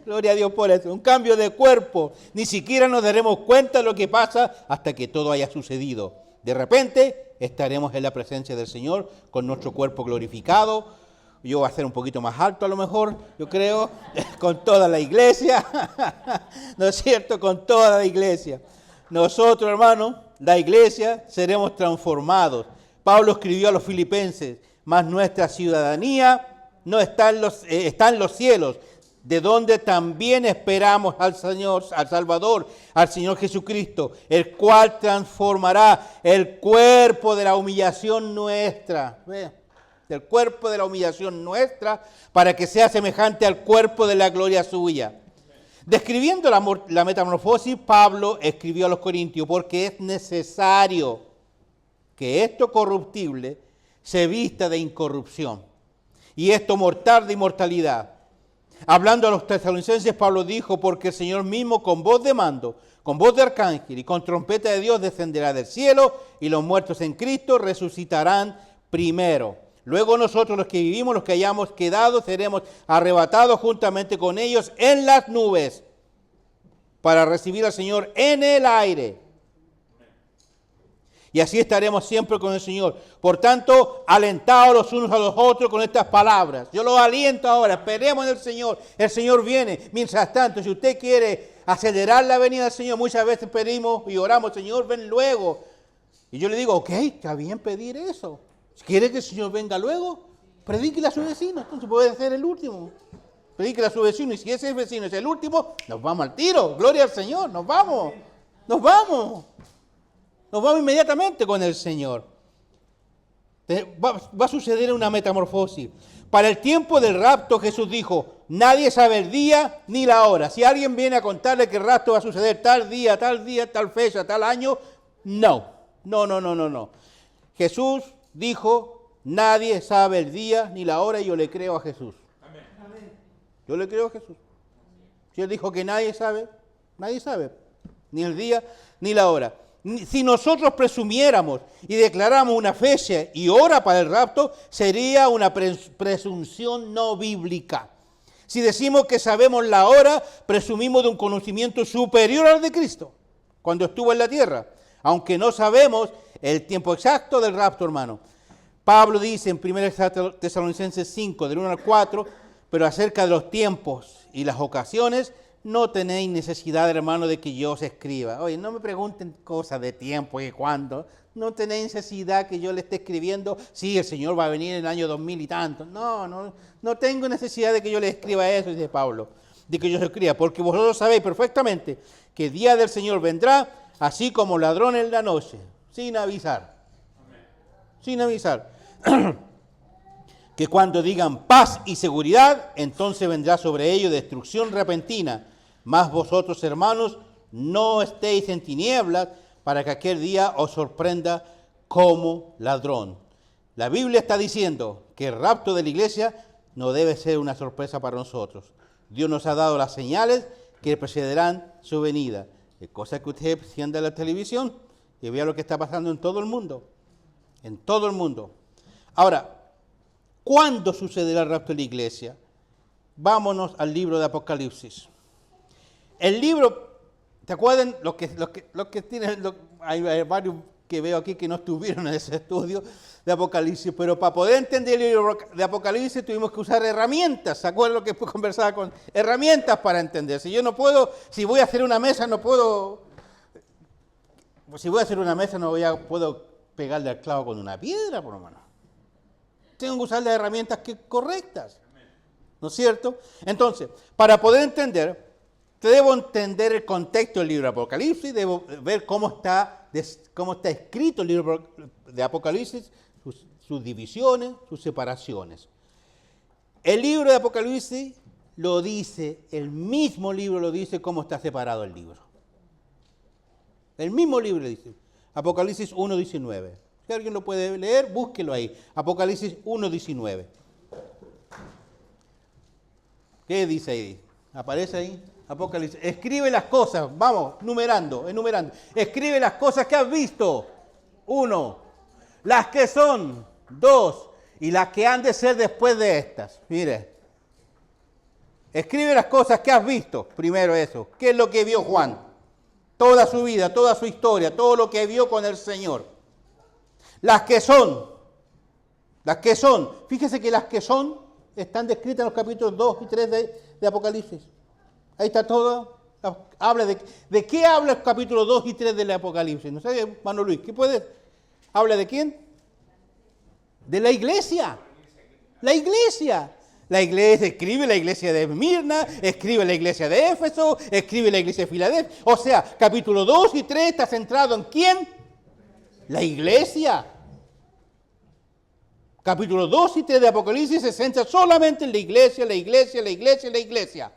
Gloria a Dios por eso. Un cambio de cuerpo. Ni siquiera nos daremos cuenta de lo que pasa hasta que todo haya sucedido. De repente estaremos en la presencia del Señor con nuestro cuerpo glorificado. Yo voy a ser un poquito más alto a lo mejor, yo creo, con toda la iglesia, ¿no es cierto? Con toda la iglesia. Nosotros, hermanos, la iglesia, seremos transformados. Pablo escribió a los filipenses, mas nuestra ciudadanía no está en los cielos, de donde también esperamos al Señor, al Salvador, al Señor Jesucristo, el cual transformará el cuerpo de la humillación nuestra. Vea. Del cuerpo de la humillación nuestra, para que sea semejante al cuerpo de la gloria suya. Describiendo la metamorfosis, Pablo escribió a los Corintios, porque es necesario que esto corruptible se vista de incorrupción, y esto mortal de inmortalidad. Hablando a los tesalonicenses, Pablo dijo, porque el Señor mismo con voz de mando, con voz de arcángel y con trompeta de Dios descenderá del cielo, y los muertos en Cristo resucitarán primero. Luego nosotros, los que vivimos, los que hayamos quedado, seremos arrebatados juntamente con ellos en las nubes para recibir al Señor en el aire. Y así estaremos siempre con el Señor. Por tanto, alentados los unos a los otros con estas palabras. Yo los aliento ahora, esperemos en el Señor. El Señor viene. Mientras tanto, si usted quiere acelerar la venida del Señor, muchas veces pedimos y oramos, Señor, ven luego. Y yo le digo, ok, está bien pedir eso. Si quiere que el Señor venga luego, predíquele a su vecino, entonces puede ser el último. Predíquele a su vecino, y si ese vecino es el último, nos vamos al tiro. Gloria al Señor, nos vamos. Nos vamos. Nos vamos inmediatamente con el Señor. Va a suceder una metamorfosis. Para el tiempo del rapto, Jesús dijo, nadie sabe el día ni la hora. Si alguien viene a contarle que el rapto va a suceder tal día, tal fecha, tal año, no. Jesús dijo, nadie sabe el día ni la hora, y yo le creo a Jesús. Amén. Yo le creo a Jesús. Si Él dijo que nadie sabe, ni el día ni la hora. Si nosotros presumiéramos y declaramos una fecha y hora para el rapto, sería una presunción no bíblica. Si decimos que sabemos la hora, presumimos de un conocimiento superior al de Cristo, cuando estuvo en la tierra, aunque no sabemos el tiempo exacto del rapto, hermano. Pablo dice en 1 Tesalonicenses 5, del 1 al 4, pero acerca de los tiempos y las ocasiones, no tenéis necesidad, hermano, de que yo os escriba. Oye, no me pregunten cosas de tiempo y cuándo. No tenéis necesidad que yo le esté escribiendo, sí, el Señor va a venir en el año 2000 y tanto. No tengo necesidad de que yo le escriba eso, dice Pablo, de que yo os escriba, porque vosotros sabéis perfectamente que el día del Señor vendrá, así como ladrón en la noche, sin avisar. Amén. Sin avisar. Que cuando digan paz y seguridad, entonces vendrá sobre ellos destrucción repentina. Mas vosotros, hermanos, no estéis en tinieblas, para que aquel día os sorprenda como ladrón. La Biblia está diciendo que el rapto de la iglesia no debe ser una sorpresa para nosotros. Dios nos ha dado las señales que precederán su venida. Es cosa que usted encienda la televisión y vea lo que está pasando en todo el mundo. En todo el mundo. Ahora, ¿cuándo sucederá el rapto de la iglesia? Vámonos al libro de Apocalipsis. El libro, ¿te acuerdan? Los que tienen, hay varios que veo aquí que no estuvieron en ese estudio de Apocalipsis, pero para poder entender el libro de Apocalipsis tuvimos que usar herramientas. ¿Se acuerdan lo que conversaba con herramientas para entender? Si yo no puedo, si voy a hacer una mesa, no puedo, si voy a hacer una mesa no puedo pegarle al clavo con una piedra, por lo menos. Tengo que usar las herramientas correctas, ¿no es cierto? Entonces, para poder entender, debo entender el contexto del libro de Apocalipsis, debo ver cómo está escrito el libro de Apocalipsis, sus divisiones, sus separaciones. El libro de Apocalipsis lo dice, el mismo libro lo dice cómo está separado el libro. El mismo libro lo dice, Apocalipsis 1:19. Si alguien lo puede leer, búsquelo ahí. Apocalipsis 1:19. ¿Qué dice ahí? ¿Aparece ahí? Apocalipsis. Escribe las cosas, vamos, enumerando. Escribe las cosas que has visto. 1. Las que son. 2. Y las que han de ser después de estas. Mire. Escribe las cosas que has visto. Primero eso. ¿Qué es lo que vio Juan? Toda su vida, toda su historia, todo lo que vio con el Señor. Las que son. Las que son. Fíjese que las que son están descritas en los capítulos 2 y 3 de Apocalipsis. Ahí está todo. Habla ¿de qué habla el capítulo 2 y 3 del Apocalipsis? No sé, hermano Luis, ¿qué puede? ¿Habla de quién? De la iglesia. La iglesia. La iglesia, escribe la iglesia de Esmirna, escribe la iglesia de Éfeso, escribe la iglesia de Filadelfia. O sea, capítulo 2 y 3 está centrado en ¿quién? La iglesia. Capítulo 2 y 3 de Apocalipsis se centra solamente en la iglesia, la iglesia, la iglesia, la iglesia.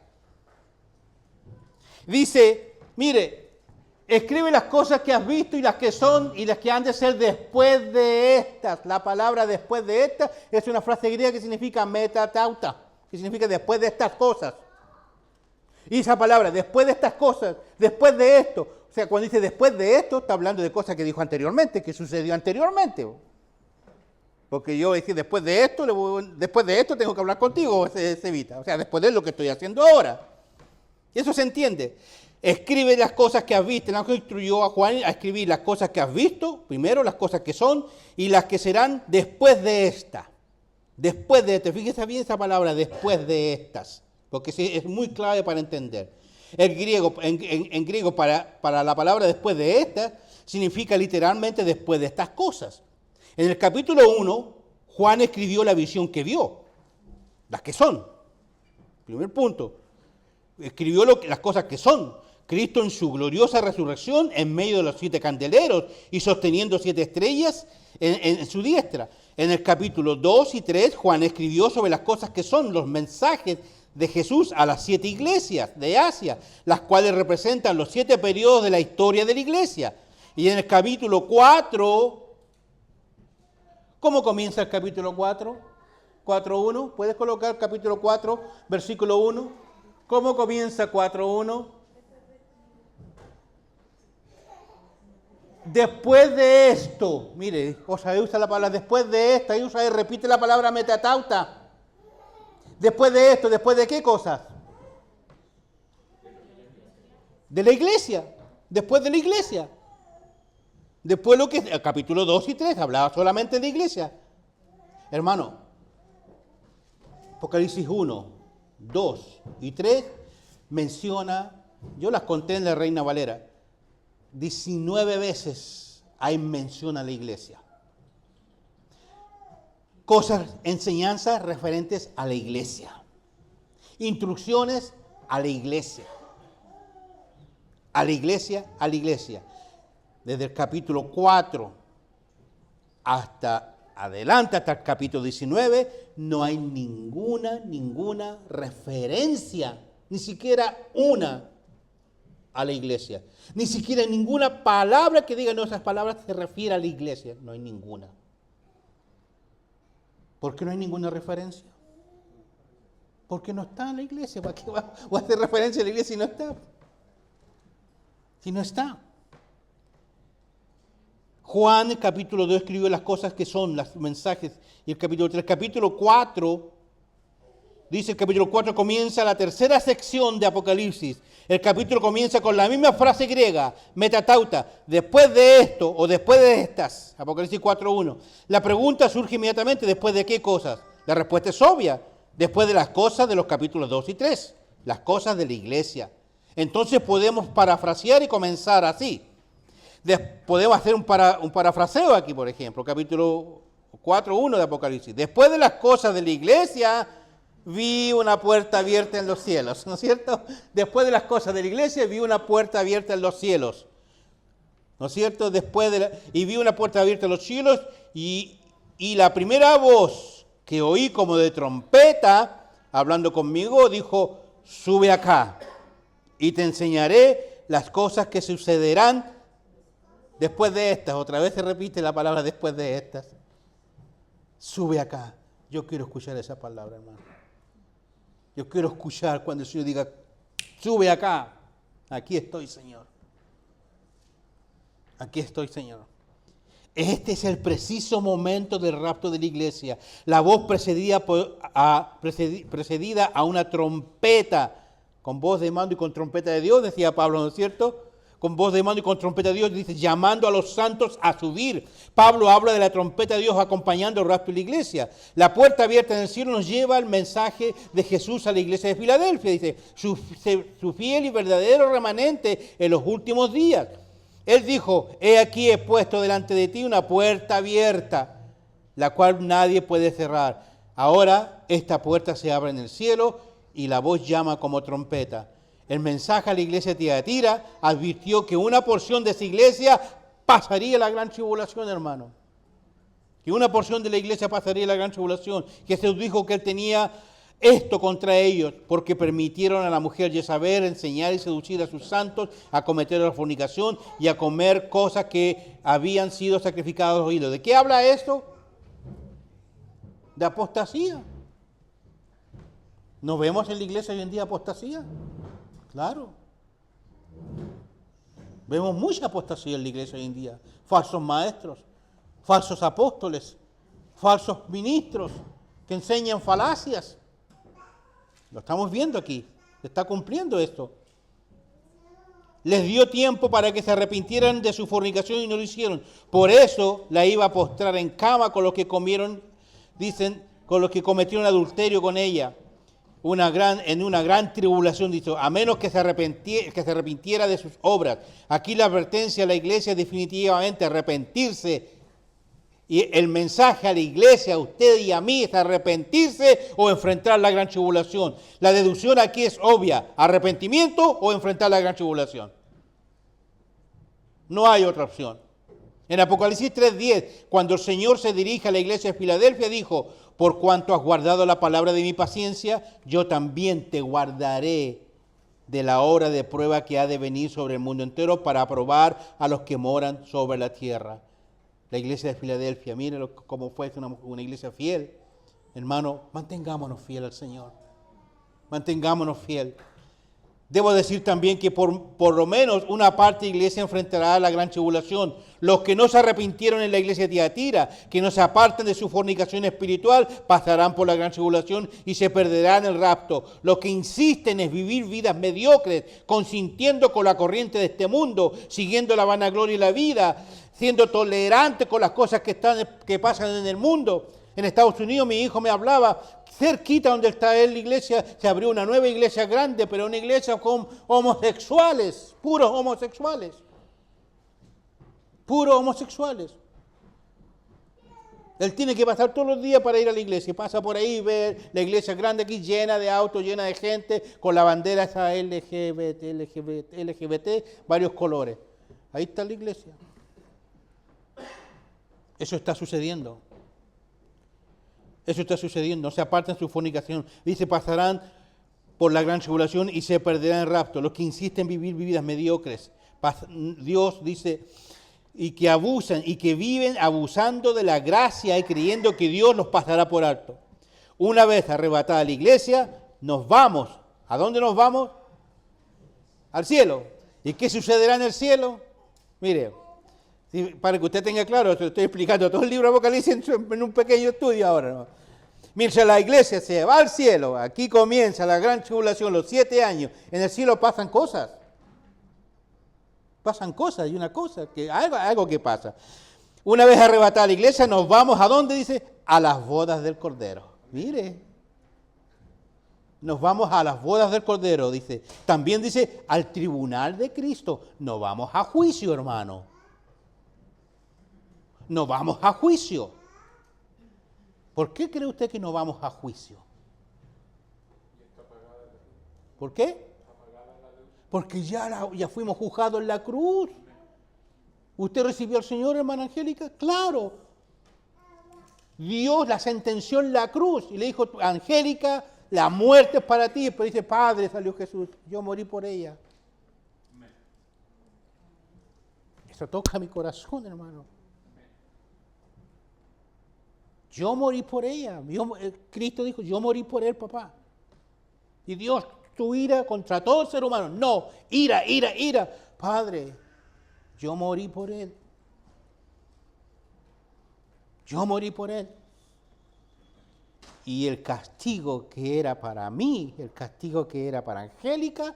Dice, mire, escribe las cosas que has visto y las que son y las que han de ser después de estas. La palabra después de estas es una frase griega que significa metatauta, que significa después de estas cosas. Y esa palabra, después de estas cosas, después de esto, o sea, cuando dice después de esto, está hablando de cosas que dijo anteriormente, que sucedió anteriormente. Porque yo decía, después de esto tengo que hablar contigo, Evita. O sea, después de lo que estoy haciendo ahora. Y eso se entiende. Escribe las cosas que has visto. El ángel instruyó a Juan a escribir las cosas que has visto, primero las cosas que son, y las que serán después de esta. Después de esta. Fíjese bien esa palabra, después de estas. Porque es muy clave para entender. El griego, en griego, para la palabra después de esta, significa literalmente después de estas cosas. En el capítulo 1, Juan escribió la visión que vio. Las que son. Primer punto. Escribió las cosas que son. Cristo en su gloriosa resurrección en medio de los 7 candeleros y sosteniendo 7 estrellas en su diestra. En el capítulo 2 y 3, Juan escribió sobre las cosas que son los mensajes de Jesús a las 7 iglesias de Asia, las cuales representan los 7 periodos de la historia de la iglesia. Y en el capítulo 4, ¿cómo comienza el capítulo 4? 4.1, ¿puedes colocar capítulo 4, versículo 1? ¿Cómo comienza 4.1? Después de esto, mire, ahí usa la palabra después de esto, ahí repite la palabra metatauta. Después de esto, ¿después de qué cosas? De la iglesia, después de la iglesia. Después lo que el capítulo 2 y 3 hablaba solamente de iglesia. Hermano, Apocalipsis 1, 2 y 3 menciona, yo las conté en la Reina Valera, 19 veces hay mención a la iglesia. Cosas, enseñanzas referentes a la iglesia. Instrucciones a la iglesia. A la iglesia, a la iglesia. Desde el capítulo 4 hasta adelante, hasta el capítulo 19, no hay ninguna referencia, ni siquiera una, a la iglesia. Ni siquiera ninguna palabra que diga, no, esas palabras se refieren a la iglesia. No hay ninguna. ¿Por qué no hay ninguna referencia? Porque no está en la iglesia. ¿Para qué va a hacer referencia a la iglesia si no está? Si no está. Juan, el capítulo 2, escribió las cosas que son, los mensajes. Y el capítulo 3, capítulo 4, dice el capítulo 4 comienza la tercera sección de Apocalipsis. El capítulo comienza con la misma frase griega, metatauta, después de esto o después de estas. Apocalipsis 4.1. La pregunta surge inmediatamente, ¿después de qué cosas? La respuesta es obvia, después de las cosas de los capítulos 2 y 3, las cosas de la iglesia. Entonces podemos parafrasear y comenzar así. Podemos hacer un parafraseo aquí, por ejemplo, capítulo 4.1 de Apocalipsis. Después de las cosas de la iglesia, vi una puerta abierta en los cielos, ¿no es cierto? Después de las cosas de la iglesia, vi una puerta abierta en los cielos, ¿no es cierto? Y vi una puerta abierta en los cielos y la primera voz que oí como de trompeta, hablando conmigo, dijo, sube acá y te enseñaré las cosas que sucederán después de estas. Otra vez se repite la palabra después de estas. Sube acá. Yo quiero escuchar esa palabra, hermano. Yo quiero escuchar cuando el Señor diga, sube acá. Aquí estoy, Señor. Aquí estoy, Señor. Este es el preciso momento del rapto de la iglesia. La voz precedida a una trompeta, con voz de mando y con trompeta de Dios, decía Pablo, ¿no es cierto? Con voz de mando y con trompeta de Dios, dice, llamando a los santos a subir. Pablo habla de la trompeta de Dios acompañando el rapto de la iglesia. La puerta abierta en el cielo nos lleva el mensaje de Jesús a la iglesia de Filadelfia. Dice, su fiel y verdadero remanente en los últimos días. Él dijo, he aquí he puesto delante de ti una puerta abierta, la cual nadie puede cerrar. Ahora esta puerta se abre en el cielo y la voz llama como trompeta. El mensaje a la iglesia de Tiatira advirtió que una porción de esa iglesia pasaría la gran tribulación, hermano. Que una porción de la iglesia pasaría la gran tribulación. Jesús dijo que él tenía esto contra ellos, porque permitieron a la mujer Jezabel enseñar y seducir a sus santos a cometer la fornicación y a comer cosas que habían sido sacrificadas a los ídolos. ¿De qué habla esto? De apostasía. ¿No vemos en la iglesia hoy en día apostasía? Claro. Vemos mucha apostasía en la iglesia hoy en día. Falsos maestros, falsos apóstoles, falsos ministros que enseñan falacias. Lo estamos viendo aquí. Se está cumpliendo esto. Les dio tiempo para que se arrepintieran de su fornicación y no lo hicieron. Por eso la iba a postrar en cama con los que comieron, dicen, con los que cometieron adulterio con ella. En una gran tribulación, dice, a menos que se arrepintiera de sus obras. Aquí la advertencia a la iglesia es definitivamente arrepentirse. Y el mensaje a la iglesia, a usted y a mí, es arrepentirse o enfrentar la gran tribulación. La deducción aquí es obvia, arrepentimiento o enfrentar la gran tribulación. No hay otra opción. En Apocalipsis 3:10, cuando el Señor se dirige a la iglesia de Filadelfia, dijo, por cuanto has guardado la palabra de mi paciencia, yo también te guardaré de la hora de prueba que ha de venir sobre el mundo entero para probar a los que moran sobre la tierra. La iglesia de Filadelfia, miren cómo fue una iglesia fiel. Hermano, mantengámonos fiel al Señor. Mantengámonos fiel. Debo decir también que por lo menos una parte de la iglesia enfrentará la gran tribulación. Los que no se arrepintieron en la iglesia de Tiatira, que no se aparten de su fornicación espiritual, pasarán por la gran tribulación y se perderán el rapto. Los que insisten en vivir vidas mediocres, consintiendo con la corriente de este mundo, siguiendo la vanagloria y la vida, siendo tolerantes con las cosas que pasan en el mundo. En Estados Unidos mi hijo me hablaba, cerquita donde está él, la iglesia, se abrió una nueva iglesia grande, pero una iglesia con homosexuales, puros homosexuales. Puros homosexuales. Él tiene que pasar todos los días para ir a la iglesia. Pasa por ahí y ve la iglesia grande aquí llena de autos, llena de gente, con la bandera esa LGBT, varios colores. Ahí está la iglesia. Eso está sucediendo. Eso está sucediendo. No se apartan de su fornicación. Dice, pasarán por la gran tribulación y se perderán en el rapto. Los que insisten en vivir vidas mediocres. Dios dice, y que abusan y que viven abusando de la gracia y creyendo que Dios los pasará por alto. Una vez arrebatada la iglesia, nos vamos. ¿A dónde nos vamos? Al cielo. ¿Y qué sucederá en el cielo? Mire, para que usted tenga claro, esto estoy explicando todo el libro de Apocalipsis en un pequeño estudio ahora, ¿no? Mientras la iglesia se va al cielo, aquí comienza la gran tribulación, los 7 años, en el cielo pasan cosas. Pasan cosas, y una cosa, algo que pasa. Una vez arrebatada la iglesia, nos vamos, ¿a dónde dice? A las bodas del Cordero. Mire, nos vamos a las bodas del Cordero, dice. También dice, al tribunal de Cristo. No vamos a juicio, hermano. No vamos a juicio. ¿Por qué cree usted que no vamos a juicio? ¿Por qué? Porque ya fuimos juzgados en la cruz. ¿Usted recibió al Señor, hermana Angélica? Claro. Dios la sentenció en la cruz y le dijo, Angélica, la muerte es para ti. Pero dice, Padre, salió Jesús, yo morí por ella. Eso toca mi corazón, hermano. Yo morí por ella. Cristo dijo, yo morí por él, papá. Y Dios tu ira contra todo ser humano. No, ira, ira, ira. Padre, yo morí por él. Yo morí por él. Y el castigo que era para mí, el castigo que era para Angélica,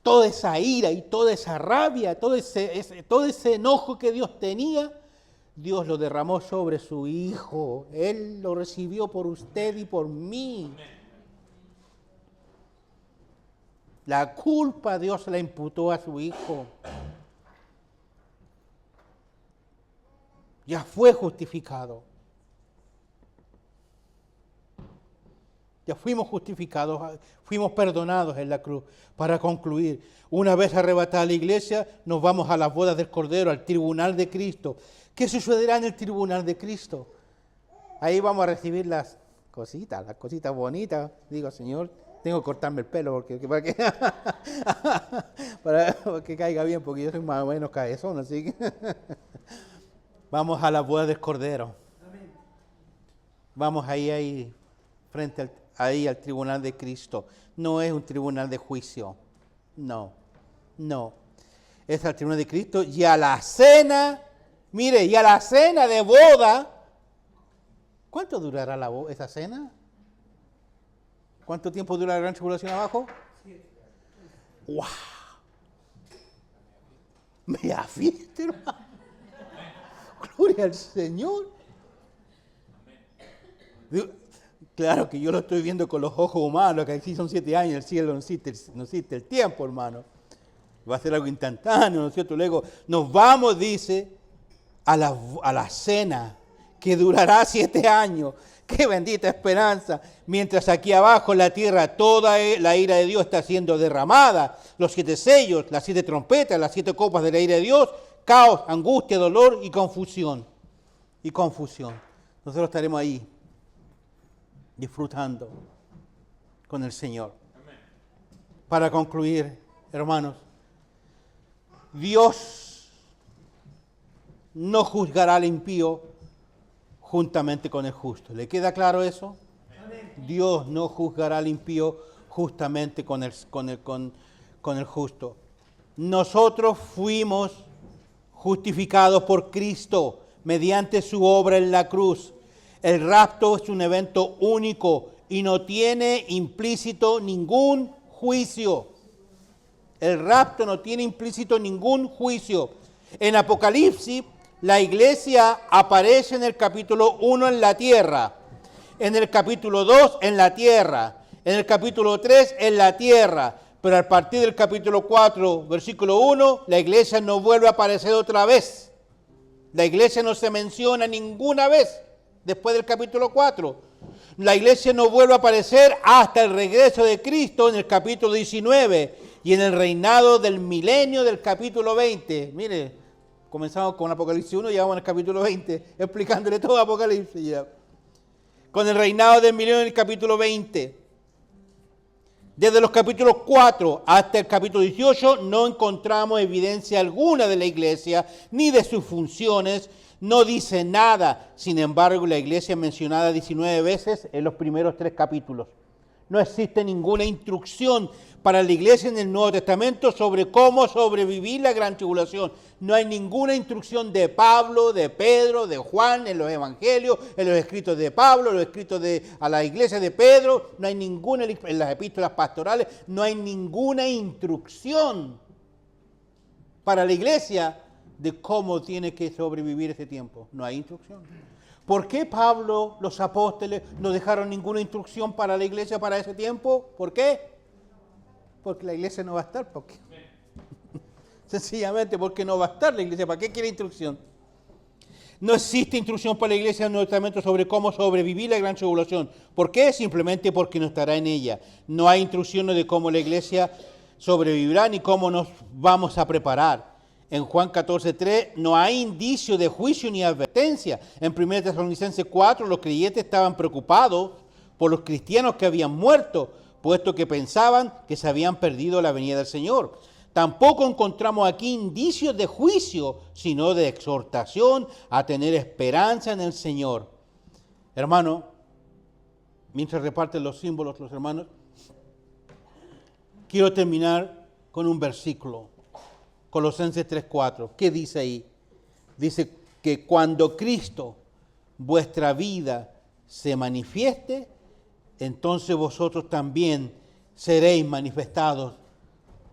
toda esa ira y toda esa rabia, todo ese enojo que Dios tenía, Dios lo derramó sobre su Hijo. Él lo recibió por usted y por mí. La culpa Dios la imputó a su Hijo. Ya fue justificado. Ya fuimos justificados, fuimos perdonados en la cruz. Para concluir, una vez arrebatada la iglesia, nos vamos a las bodas del Cordero, al tribunal de Cristo. ¿Qué sucederá en el tribunal de Cristo? Ahí vamos a recibir las cositas bonitas. Digo, Señor, tengo que cortarme el pelo para que caiga bien, porque yo soy más o menos cabezón, así que vamos a las bodas del Cordero. Vamos ahí frente al tribunal de Cristo. No es un tribunal de juicio. No. Es al tribunal de Cristo y a la cena, mire, y a la cena de boda. ¿Cuánto durará esa cena? ¿Cuánto tiempo dura la gran tribulación abajo? 7 años. ¡Wow! Me afieste, hermano. Gloria al Señor. Claro que yo lo estoy viendo con los ojos humanos, que aquí son 7 años, el cielo no existe el tiempo, hermano. Va a ser algo instantáneo, ¿no es cierto? Luego nos vamos, dice, a la cena, que durará 7 años. ¡Qué bendita esperanza! Mientras aquí abajo en la tierra toda la ira de Dios está siendo derramada, los 7 sellos, las 7 trompetas, las 7 copas de la ira de Dios, caos, angustia, dolor y confusión. Nosotros estaremos ahí, disfrutando con el Señor. Amén. Para concluir, hermanos, Dios no juzgará al impío juntamente con el justo. ¿Le queda claro eso? Amén. Dios no juzgará al impío justamente con el justo. Nosotros fuimos justificados por Cristo mediante su obra en la cruz. El rapto es un evento único y no tiene implícito ningún juicio. El rapto no tiene implícito ningún juicio. En Apocalipsis, la iglesia aparece en el capítulo 1 en la tierra, en el capítulo 2 en la tierra, en el capítulo 3 en la tierra, pero a partir del capítulo 4, versículo 1, la iglesia no vuelve a aparecer otra vez. La iglesia no se menciona ninguna vez. Después del capítulo 4, la iglesia no vuelve a aparecer hasta el regreso de Cristo en el capítulo 19 y en el reinado del milenio del capítulo 20. Mire, comenzamos con Apocalipsis 1 y llegamos al capítulo 20, explicándole todo Apocalipsis ya. Con el reinado del milenio del capítulo 20. Desde los capítulos 4 hasta el capítulo 18 no encontramos evidencia alguna de la iglesia ni de sus funciones. No dice nada, sin embargo, la iglesia es mencionada 19 veces en los primeros 3 capítulos. No existe ninguna instrucción para la iglesia en el Nuevo Testamento sobre cómo sobrevivir la gran tribulación. No hay ninguna instrucción de Pablo, de Pedro, de Juan, en los evangelios, en los escritos de Pablo, en los escritos a la iglesia de Pedro. No hay ninguna, en las epístolas pastorales, no hay ninguna instrucción para la iglesia de cómo tiene que sobrevivir ese tiempo. No hay instrucción. ¿Por qué Pablo, los apóstoles, no dejaron ninguna instrucción para la iglesia para ese tiempo? ¿Por qué? Porque la iglesia no va a estar. ¿Por qué? Sencillamente porque no va a estar la iglesia. ¿Para qué quiere instrucción? No existe instrucción para la iglesia en el Nuevo Testamento sobre cómo sobrevivir la gran tribulación. ¿Por qué? Simplemente porque no estará en ella. No hay instrucciones de cómo la iglesia sobrevivirá ni cómo nos vamos a preparar. En Juan 14:3 no hay indicio de juicio ni advertencia. En 1 Tesalonicenses 4 los creyentes estaban preocupados por los cristianos que habían muerto, puesto que pensaban que se habían perdido la venida del Señor. Tampoco encontramos aquí indicios de juicio, sino de exhortación a tener esperanza en el Señor. Hermano, mientras reparten los símbolos los hermanos, Quiero terminar con un versículo. Colosenses 3:4. ¿Qué dice ahí? Dice que cuando Cristo, vuestra vida, se manifieste, entonces vosotros también seréis manifestados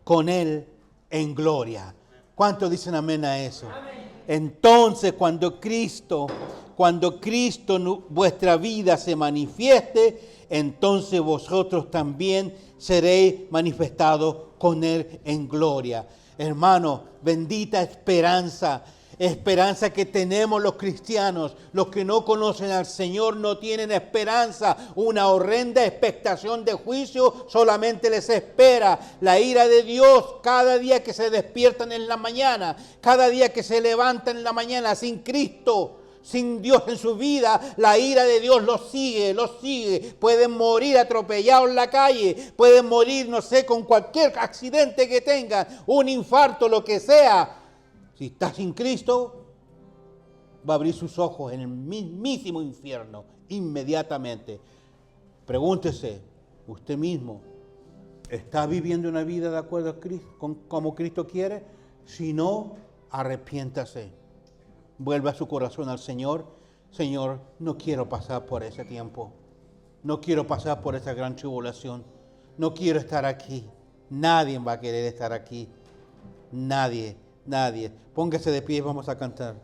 con Él en gloria. ¿Cuántos dicen amén a eso? Amén. Entonces cuando Cristo, vuestra vida se manifieste, entonces vosotros también seréis manifestados con Él en gloria. Hermano, bendita esperanza. Esperanza que tenemos los cristianos. Los que no conocen al Señor no tienen esperanza. Una horrenda expectación de juicio solamente les espera. La ira de Dios cada día que se despiertan en la mañana, cada día que se levantan en la mañana sin Cristo, sin Dios en su vida, la ira de Dios los sigue. Pueden morir atropellados en la calle, pueden morir, no sé, con cualquier accidente que tengan, un infarto, lo que sea. Si está sin Cristo, va a abrir sus ojos en el mismísimo infierno, inmediatamente. Pregúntese, usted mismo, ¿está viviendo una vida de acuerdo a Cristo, como Cristo quiere? Si no, arrepiéntase. Vuelva su corazón al Señor. Señor, no quiero pasar por ese tiempo. No quiero pasar por esa gran tribulación. No quiero estar aquí. Nadie va a querer estar aquí. Nadie. Póngase de pie y vamos a cantar.